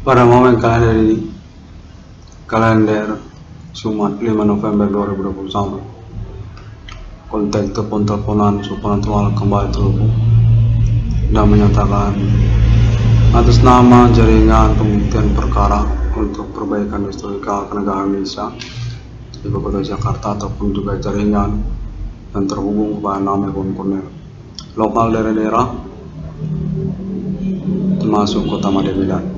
Pada momen kalender Jumat 5 November 2021, kontak telepon-teleponan supernatural kembali terhubung dan menyatakan atas nama jaringan pembuktian perkara untuk perbaikan historikal kenegaraan Indonesia Ibu Kota Jakarta ataupun juga jaringan yang terhubung kepada nama Kornel lokal daerah-daerah termasuk Kota Madebilan.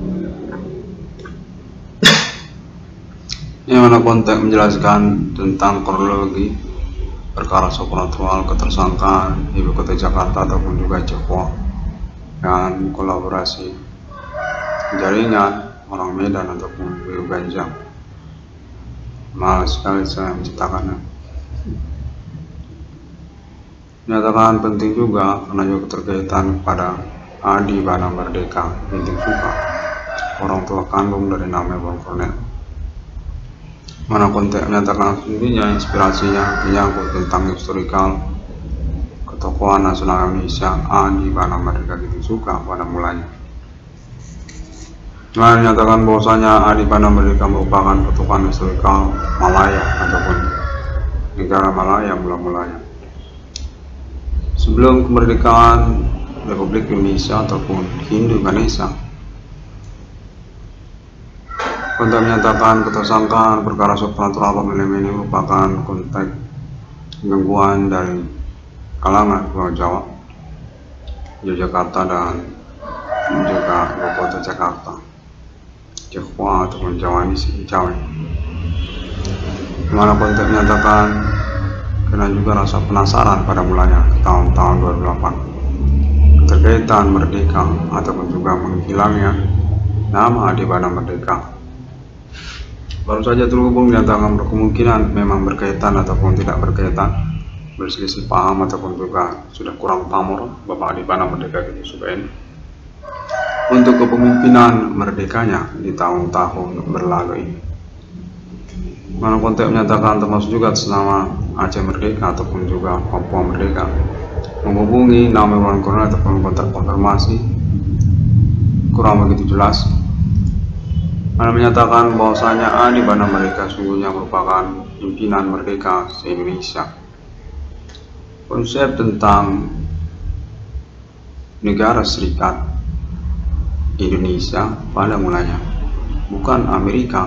Yang mana kontak menjelaskan tentang kronologi perkara supernatural ketersangkaan Ibu Kota Jakarta ataupun juga Jepang dan kolaborasi jaringan orang Medan ataupun Wiu Ganjang. Malas sekali saya menceritakannya. Menyatakan penting juga karena juga keterkaitan pada Adi Bana Merdeka binti Suka, orang tua kandung dari nama Bang Kornel. Mana kontak menyatakan sesungguhnya inspirasinya menyangkut tentang historikal ketokohan nasional Indonesia Adi Bana Merdeka binti Suka pada mulanya. Menyatakan bahwasanya Adi Bana Merdeka merupakan ketokohan historikal Malaya ataupun negara Malaya mula-mulanya. Sebelum kemerdekaan Republik Indonesia ataupun Hindu Ganesha, kontak menyatakan ketersangkaan perkara supernatural pemilihan ini merupakan konteks gangguan dari kalangan Pulau Jawa, Yogyakarta dan juga Ibu Kota Jakarta, Jawa ataupun Jawa ini Jawa. Dimana kontak menyatakan karena juga rasa penasaran pada mulanya tahun-tahun 2008 keterkaitan merdeka ataupun juga menghilangnya nama Adi Bana Merdeka. Baru saja terhubung menyatakan berkemungkinan memang berkaitan ataupun tidak berkaitan, berselisih paham ataupun juga sudah kurang pamor Bapak Adi Bana Merdeka binti Suka ini untuk kepemimpinan merdekanya di tahun-tahun berlalu ini. Mana kontak menyatakan termasuk juga atas nama Aceh Merdeka ataupun juga Papua Merdeka menghubungi nama Bang Kornel ataupun kontak konfirmasi kurang begitu jelas. Mana menyatakan bahwasanya Adi Bana Merdeka sungguhnya merupakan pimpinan merdeka se-Indonesia. Konsep tentang negara serikat Indonesia pada mulanya bukan Amerika.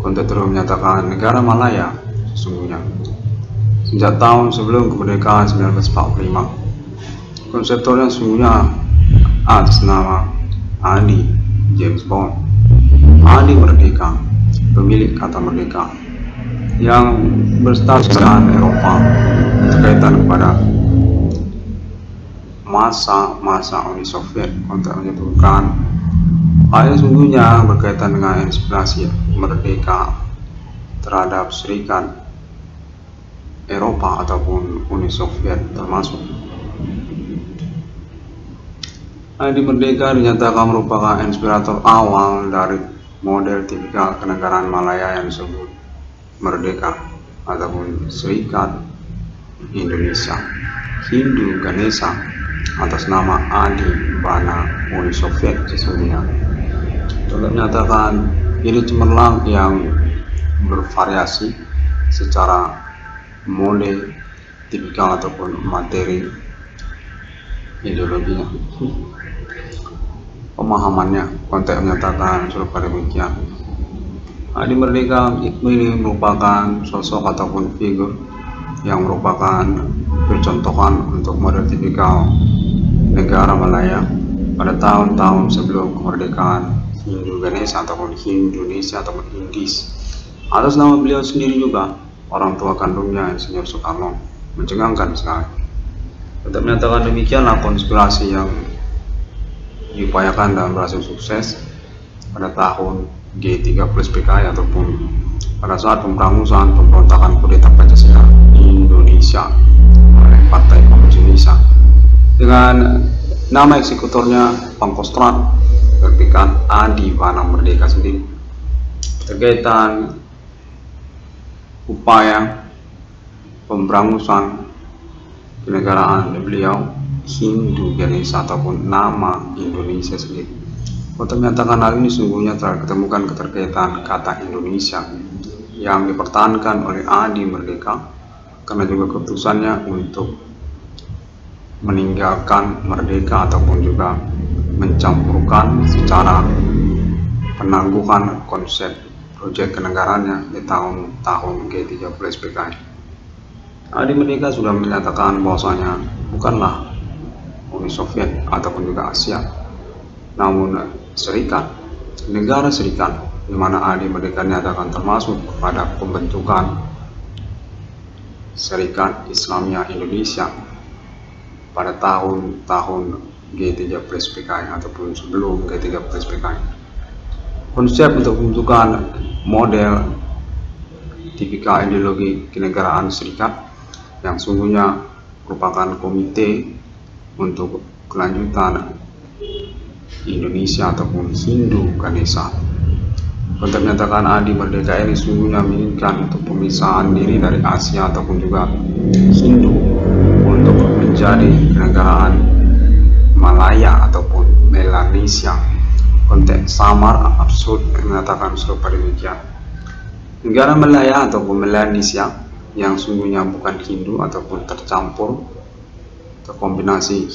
Kontak terus menyatakan negara Malaya sesungguhnya sejak tahun sebelum kemerdekaan 1945. Konseptornya sesungguhnya atas nama Adi James Bond, Adi Merdeka, pemilik kata merdeka, yang berstatus dengan Eropa berkaitan kepada masa Uni Soviet. Kontak menyebutkan hal yang sungguhnya berkaitan dengan inspirasi merdeka terhadap serikat Eropa ataupun Uni Soviet termasuk. Adi Merdeka dinyatakan merupakan inspirator awal dari model tipikal kenegaraan Malaya yang disebut Merdeka ataupun Serikat Indonesia Hindu Ganesha atas nama Adi Bana Uni Soviet sesungguhnya. Juga menyatakan ini cemerlang yang bervariasi secara mode tipikal ataupun materi ideologinya, pemahamannya. Kontak menyatakan serupa demikian. Adi Merdeka ini merupakan sosok ataupun figur yang merupakan percontohan untuk model tipikal negara Malaya pada tahun-tahun sebelum kemerdekaan Hindu Ganesha ataupun Indonesia ataupun Indis. Atas nama beliau sendiri juga, orang tua kandungnya Insinyur Soekarno, mencengangkan sekali. Untuk menyatakan demikianlah konspirasi yang diupayakan dan berhasil sukses pada tahun G30 PKI ataupun pada saat pemberangusan pemberontakan kudeta Pancasila di Indonesia oleh Partai Komunis Indonesia dengan nama eksekutornya Pangkostrat berpikat Adi Bana Merdeka sendiri terkaitan upaya pemberangusan kenegaraan beliau Hindu Ganesha ataupun nama Indonesia sendiri Untuk menyatakan hal ini sungguhnya telah ditemukan keterkaitan kata Indonesia yang dipertahankan oleh Adi Merdeka karena juga keputusannya untuk meninggalkan merdeka ataupun juga mencampurkan secara penangguhan konsep proyek kenegaraannya di tahun-tahun G30 PKI. Adi Merdeka sudah menyatakan bahwasanya bukanlah Uni Soviet ataupun juga Asia, namun negara serikat, di mana Adi Merdeka nyatakan termasuk pada pembentukan Serikat Islamia Indonesia pada tahun-tahun G30 PKI ataupun sebelum G30 PKI. Konsep untuk pembentukan model tipikal ideologi kenegaraan serikat yang sungguhnya merupakan komite untuk kelanjutan Indonesia ataupun Hindu Ganesha. Untuk menyatakan Adi Merdeka ini sungguhnya menginginkan untuk pemisahan diri dari Asia ataupun juga Hindu untuk menjadi kenegaraan Malaya ataupun Melanesia. Konteks samar absurd menyatakan serupa demikian. Negara Malaya ataupun Melanesia yang sungguhnya bukan Hindu ataupun tercampur terkombinasi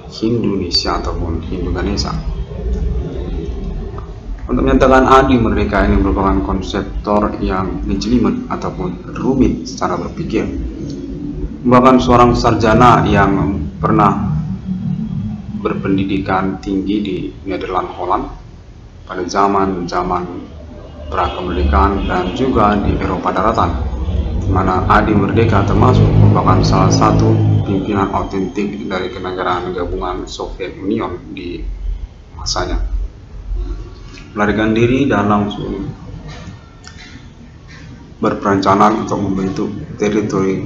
Hindunesia ataupun Hindu Ganesha. Untuk menyatakan Adi Merdeka ini merupakan konseptor yang ngejelimet ataupun rumit secara berpikir, merupakan seorang sarjana yang pernah berpendidikan tinggi di Nederland Holland pada zaman pra-kemerdekaan dan juga di Eropa Daratan, di mana Adi Merdeka termasuk merupakan salah satu pimpinan autentik dari kenegaraan gabungan Soviet Union di masanya. Melarikan diri dan langsung berperencanaan untuk membentuk teritori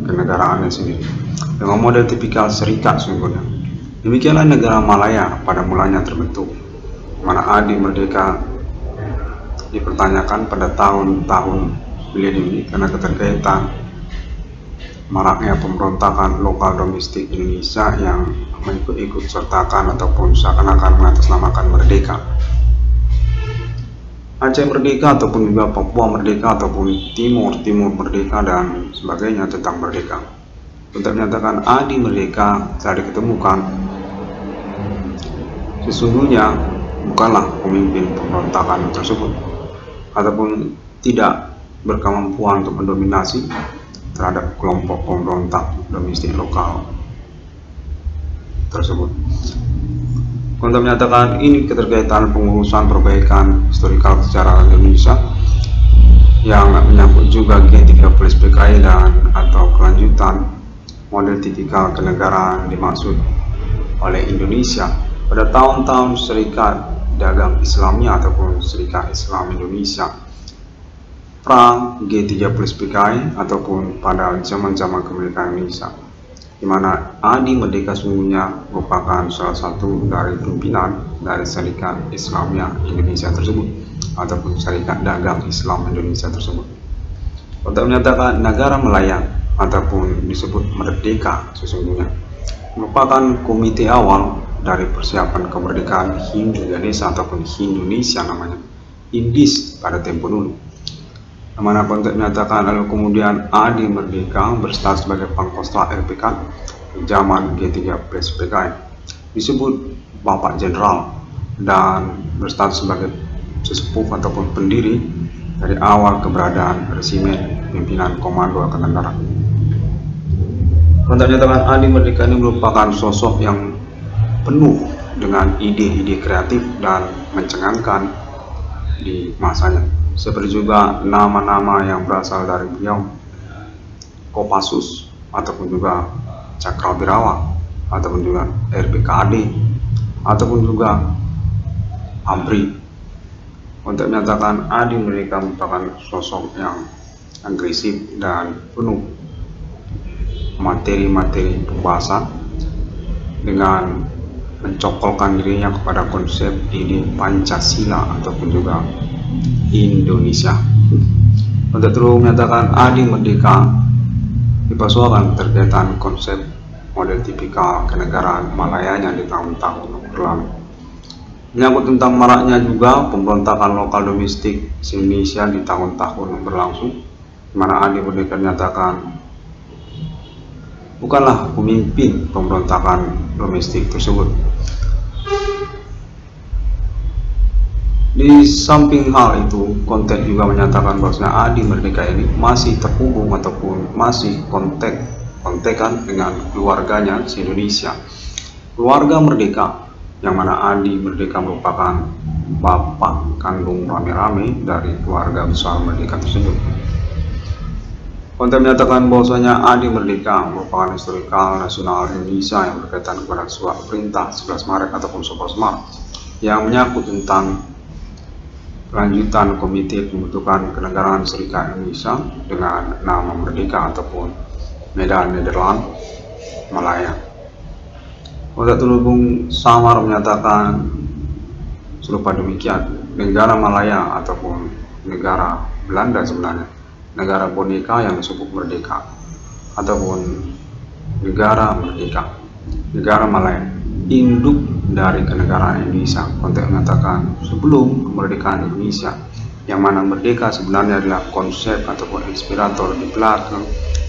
kenegaraannya sendiri dengan model tipikal serikat sungguhnya. Demikianlah negara Malaya pada mulanya terbentuk, mana Adi Merdeka dipertanyakan pada tahun-tahun milenium ini karena keterkaitan maraknya pemberontakan lokal domestik Indonesia yang mengikut sertakan ataupun seakan-akan mengatasnamakan merdeka. Aceh Merdeka ataupun juga Papua Merdeka ataupun Timur Merdeka dan sebagainya tentang merdeka. Untuk menyatakan Adi Merdeka telah diketemukan sesungguhnya bukanlah pemimpin pemberontakan tersebut ataupun tidak berkemampuan untuk mendominasi terhadap kelompok pemberontak domestik lokal tersebut. Untuk menyatakan ini keterkaitan pengurusan perbaikan historikal sejarah Indonesia yang menyangkut juga G30 PKI dan atau kelanjutan model tipikal kenegaraan dimaksud oleh Indonesia pada tahun-tahun Serikat Dagang Islamnya ataupun Serikat Islam Indonesia pra G30 PKI ataupun pada zaman-zaman kemerdekaan Indonesia, di mana Adi Merdeka sungguhnya merupakan salah satu dari pimpinan dari Serikat Islamia Indonesia tersebut ataupun Serikat Dagang Islam Indonesia tersebut. Untuk menyatakan negara Malaya ataupun disebut merdeka sesungguhnya merupakan komite awal dari persiapan kemerdekaan Hindu Ganesha ataupun Hindunesia namanya, Indis pada tempo dulu. Mana konteks menyatakan lalu kemudian Adi Merdeka berstatus sebagai Pangkostrat RPK di zaman G30 PKI, disebut Bapak Jenderal dan berstatus sebagai sesepuh ataupun pendiri dari awal keberadaan resimen pimpinan Komando Angkatan Darat. Konteks menyatakan Adi Merdeka ini merupakan sosok yang penuh dengan ide-ide kreatif dan mencengangkan di masanya. Seperti juga nama-nama yang berasal dari beliau, Kopassus ataupun juga Cakrawirawa ataupun juga RPKAD ataupun juga ABRI. Untuk menyatakan Adi Merdeka merupakan sosok yang agresif dan penuh materi-materi pembahasan dengan mencokolkan dirinya kepada konsep ide Pancasila ataupun juga Indonesia. Untuk terus menyatakan Adi Merdeka dipersoalkan terkaitan konsep model tipikal kenegaraan Malayanya di tahun-tahun lalu. Menyangkut tentang maraknya juga pemberontakan lokal domestik Indonesia di tahun-tahun berlangsung, di mana Adi Merdeka dinyatakan bukanlah pemimpin pemberontakan domestik tersebut. Di samping hal itu, konten juga menyatakan bahwasanya Adi Merdeka ini masih terhubung ataupun masih kontekan dengan keluarganya di Indonesia. Keluarga Merdeka, yang mana Adi Merdeka merupakan bapak kandung rame-rame dari keluarga besar Merdeka tersebut. Konten menyatakan bahwasanya Adi Merdeka merupakan historikal nasional Indonesia yang berkaitan kepada surat perintah 11 Maret ataupun 11 Maret yang menyangkut tentang kelanjutan Komite Pembentukan Kenegaraan Serikat Indonesia dengan nama Merdeka ataupun Medan Nederland Malaya. Kontak terhubung Samar menyatakan serupa demikian, negara Malaya ataupun negara Belanda sebenarnya, negara boneka yang disebut merdeka ataupun negara merdeka, negara Malaya, induk dari kenegaraan Indonesia. Konteks mengatakan sebelum kemerdekaan Indonesia, yang mana merdeka sebenarnya adalah konsep ataupun inspirator di belakang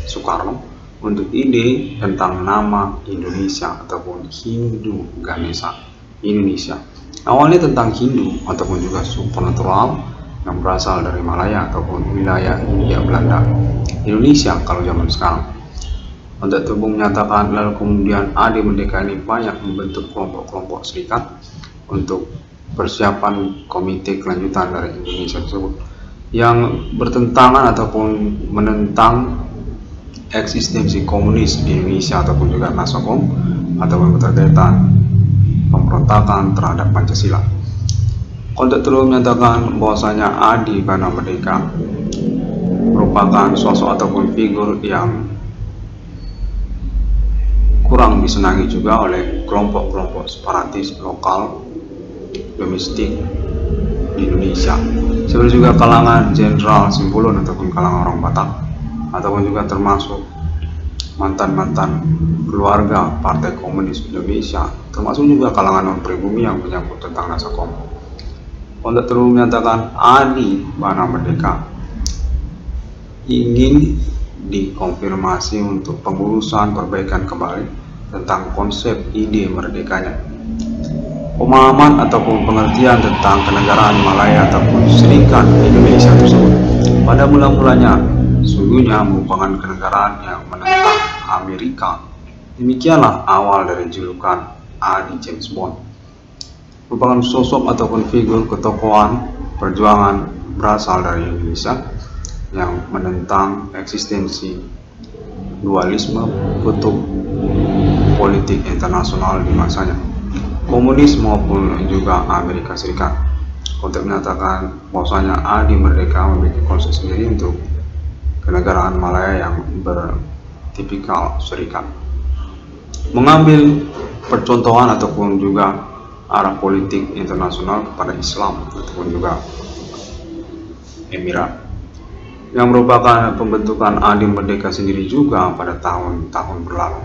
Soekarno untuk ide tentang nama Indonesia ataupun Hindu Ganesha Indonesia. Awalnya tentang Hindu ataupun juga supernatural yang berasal dari Malaya ataupun wilayah Hindia Belanda Indonesia kalau zaman sekarang. Untuk tubuh menyatakan lalu kemudian Adi Merdeka ini banyak membentuk kelompok-kelompok serikat untuk persiapan komite kelanjutan dari Indonesia tersebut yang bertentangan ataupun menentang eksistensi komunis di Indonesia ataupun juga Nasakom ataupun berkaitan pemberontakan terhadap Pancasila. Kontak terus menyatakan bahwasanya Adi Bana Merdeka merupakan sosok ataupun figur yang kurang disenangi juga oleh kelompok-kelompok separatis lokal domestik di Indonesia, seperti juga kalangan Jenderal Simbolon ataupun kalangan orang Batak, ataupun juga termasuk mantan-mantan keluarga Partai Komunis Indonesia, termasuk juga kalangan non-pribumi yang menyangkut tentang Nasakom. Kontak terus menyatakan Adi Bana Merdeka ingin dikonfirmasi untuk pengurusan perbaikan kembali tentang konsep ide merdekanya. Pemahaman ataupun pengertian tentang kenegaraan Malaya ataupun Serikat Indonesia tersebut pada mula-mulanya sungguhnya merupakan kenegaraan yang menentang Amerika. Demikianlah awal dari julukan Adi James Bond. Merupakan sosok ataupun figur ketokohan perjuangan berasal dari Indonesia yang menentang eksistensi dualisme kutub politik internasional di masanya, komunis maupun juga Amerika Serikat. Konteks menyatakan bahwasanya Adi Merdeka memiliki konsep sendiri untuk kenegaraan Malaya yang bertipikal serikat, mengambil percontohan ataupun juga arah politik internasional kepada Islam ataupun juga Emirat, yang merupakan pembentukan Adi Merdeka sendiri juga pada tahun-tahun berlalu.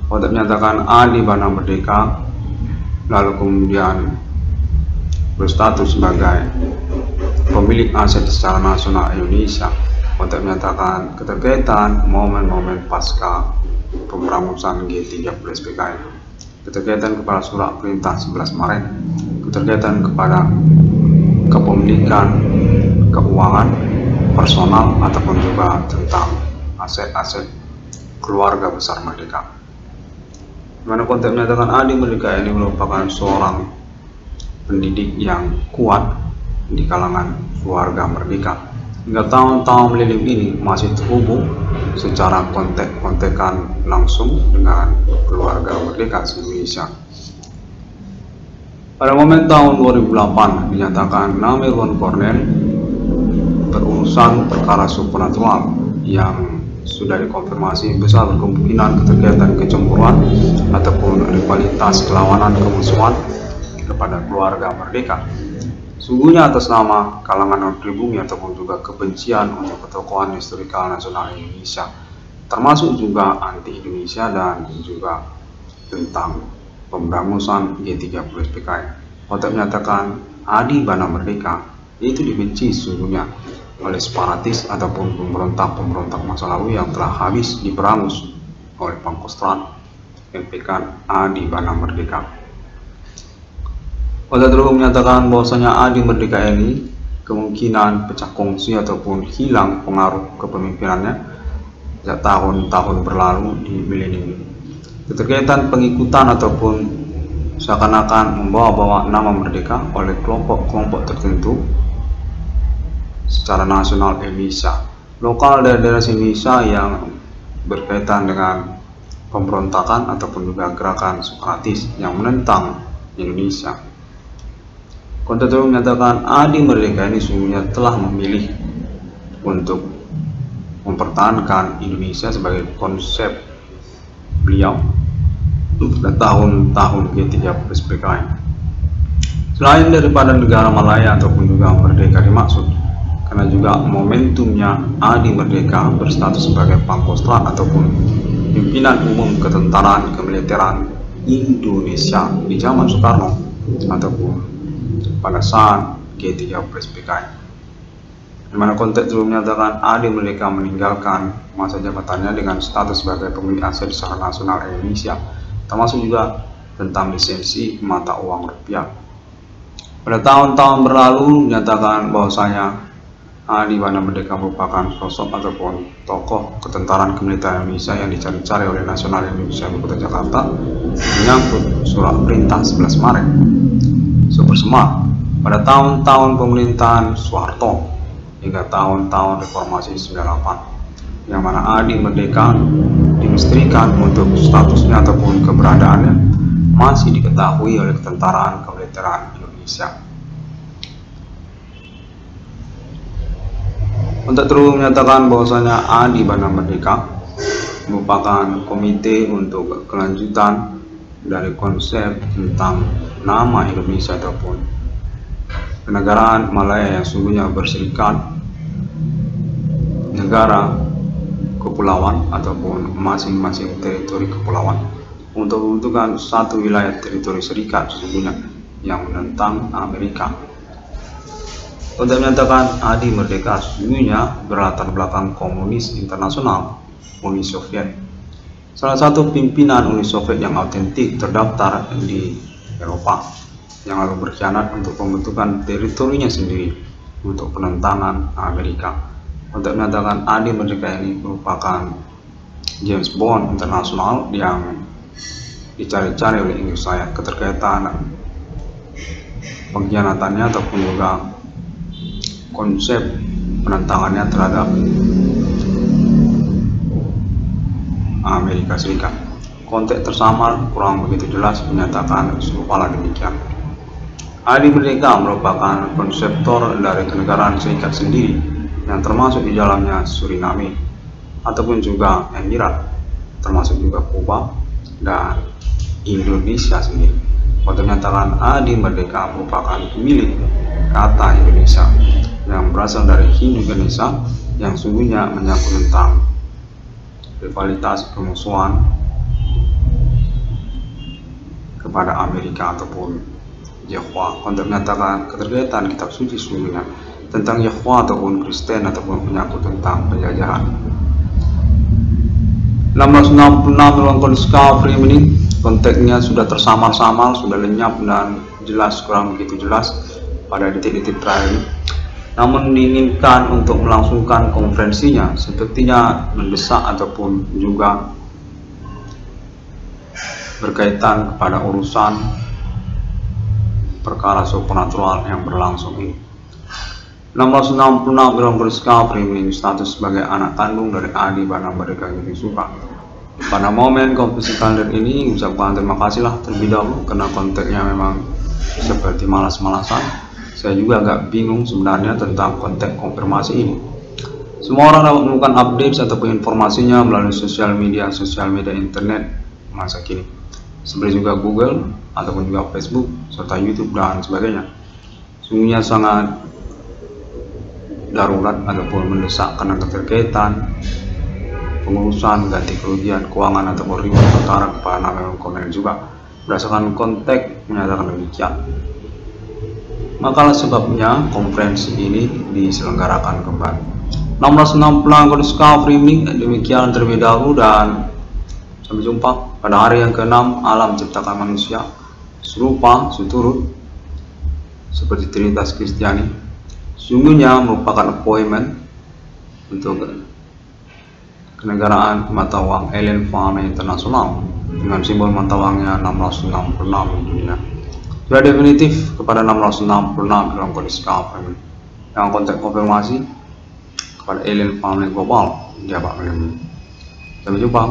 Konteks menyatakan Adi Bana Merdeka lalu kemudian berstatus sebagai pemilik aset secara nasional Indonesia. Konteks menyatakan keterkaitan momen-momen pasca pemberangusan G13 PKI, keterkaitan kepada surat perintah 11 Maret, keterkaitan kepada kepemilikan keuangan personal ataupun juga tentang aset-aset keluarga besar Merdeka. Dimana konteks menyatakan Adi Merdeka ini merupakan seorang pendidik yang kuat di kalangan keluarga Merdeka. Hingga tahun-tahun melilim ini masih terhubung secara kontek-kontekan langsung dengan keluarga Merdeka Indonesia. Pada momen tahun 2008 dinyatakan nama Irwan Cornell berurusan perkara supernatural yang sudah dikonfirmasi besar berkemungkinan keterkaitan kecemburuan ataupun rivalitas kelawanan kemusuhan kepada keluarga Merdeka. Sungguhnya atas nama kalangan non-pribumi ataupun juga kebencian untuk ketokohan historikal nasional Indonesia, termasuk juga anti Indonesia dan juga tentang pemberangusan G30 SPKI. Konteks menyatakan Adi Bana Merdeka itu dibenci sesungguhnya oleh separatis ataupun pemberontak-pemberontak masa lalu yang telah habis diperangus oleh Pangkostrat MPK Adi Bana Merdeka. Konteks terhukum menyatakan bahwasanya Adi Merdeka ini kemungkinan pecah kongsi ataupun hilang pengaruh kepemimpinannya sejak tahun-tahun berlalu di milenium ini. Keterkaitan pengikutan ataupun seakan-akan membawa-bawa nama merdeka oleh kelompok-kelompok tertentu secara nasional Indonesia, lokal daerah Indonesia yang berkaitan dengan pemberontakan ataupun juga gerakan separatis yang menentang Indonesia. Konteks terhukum menyatakan Adi Merdeka ini sungguhnya telah memilih untuk mempertahankan Indonesia sebagai konsep beliau pada tahun-tahun G30 SPKI. Selain daripada negara Malaya ataupun juga merdeka dimaksud, karena juga momentumnya Adi Merdeka berstatus sebagai Pangkostrat ataupun pimpinan umum ketentaraan kemiliteran Indonesia di zaman Soekarno ataupun pada saat G30 SPKI, di mana konteks itu menyatakan Adi Merdeka meninggalkan masa jabatannya dengan status sebagai pemilik aset secara nasional Indonesia, termasuk juga tentang lisensi mata uang rupiah. Pada tahun-tahun berlalu menyatakan bahwasanya Adi Bana Merdeka merupakan sosok ataupun tokoh ketentaraan kemiliteran Indonesia yang dicari-cari oleh Nasional Indonesia Ibu Kota Jakarta menyangkut surat perintah 11 Maret Supersema pada tahun-tahun pemerintahan Soeharto hingga tahun-tahun reformasi 98, yang mana Adi Merdeka dimisterikan untuk statusnya ataupun keberadaannya masih diketahui oleh ketentaraan kemiliteran Indonesia. Untuk terus menyatakan bahwasanya Adi Bana Merdeka merupakan komite untuk kelanjutan dari konsep tentang nama Indonesia ataupun kenegaraan Malaya yang sungguhnya berserikat negara kepulauan ataupun masing-masing teritori kepulauan untuk membentukkan satu wilayah teritori serikat sesungguhnya yang menentang Amerika. Untuk menyatakan Adi Merdeka sesungguhnya berlatar belakang komunis internasional Uni Soviet, salah satu pimpinan Uni Soviet yang autentik terdaftar di Eropa, yang lalu berkhianat untuk pembentukan teritorinya sendiri untuk penentangan Amerika. Untuk menyatakan Adi Merdeka ini merupakan James Bond internasional yang dicari-cari oleh Inggris saya, keterkaitan pengkhianatannya ataupun juga konsep penentangannya terhadap Amerika Serikat. Konteks tersamar kurang begitu jelas menyatakan serupa demikian. Adi Merdeka merupakan konseptor dari kenegaraan serikat sendiri yang termasuk di dalamnya Suriname ataupun juga Emirat, termasuk juga Kuba dan Indonesia sendiri. Untuk menyatakan Adi Merdeka merupakan pemilik kata Indonesia yang berasal dari Hindu Indonesia yang sungguhnya menyangkut tentang rivalitas permusuhan kepada Amerika ataupun Yahwa. Untuk menyatakan keterkaitan kitab suci sungguhnya tentang Yahwa ataupun Kristen ataupun menyangkut tentang penjajahan. 1666 merupakan discovery menit, konteksnya sudah tersamar-samar, sudah lenyap dan jelas, kurang begitu jelas pada detik-detik terakhir. Namun diinginkan untuk melangsungkan konferensinya sepertinya mendesak ataupun juga berkaitan kepada urusan perkara supernatural yang berlangsung ini. 1666 Bram Discovery memiliki status sebagai anak kandung dari Adi Bana Merdeka Yudhisuka. Pada momen kompetisi kalender ini ucapkan terima kasihlah terlebih dahulu karena konteksnya memang seperti malas-malasan. Saya juga agak bingung sebenarnya tentang konteks konfirmasi ini. Semua orang dapat menemukan update ataupun informasinya melalui sosial media internet masa kini, seperti juga Google ataupun juga Facebook serta YouTube dan sebagainya. Sungguhnya sangat darurat ataupun mendesak karena keterkaitan pengurusan ganti kerugian keuangan ataupun ribut perkara kepada nama komen juga berdasarkan konteks menyatakan demikian. Maka sebabnya konferensi ini diselenggarakan kembali. 666 Discovery ini demikian terlebih dahulu, dan sampai jumpa pada hari yang ke-6 alam ciptakan manusia serupa seturut seperti Trinitas Kristiani. Sungguhnya merupakan appointment untuk kenegaraan mata uang Alien Farm Internasional dengan simbol mata uangnya 666 di dunia. Sudah definitif kepada 666 dalam kondisi Discovery yang konteks konfirmasi kepada Alien Farm Global di abad ini. Sampai jumpa.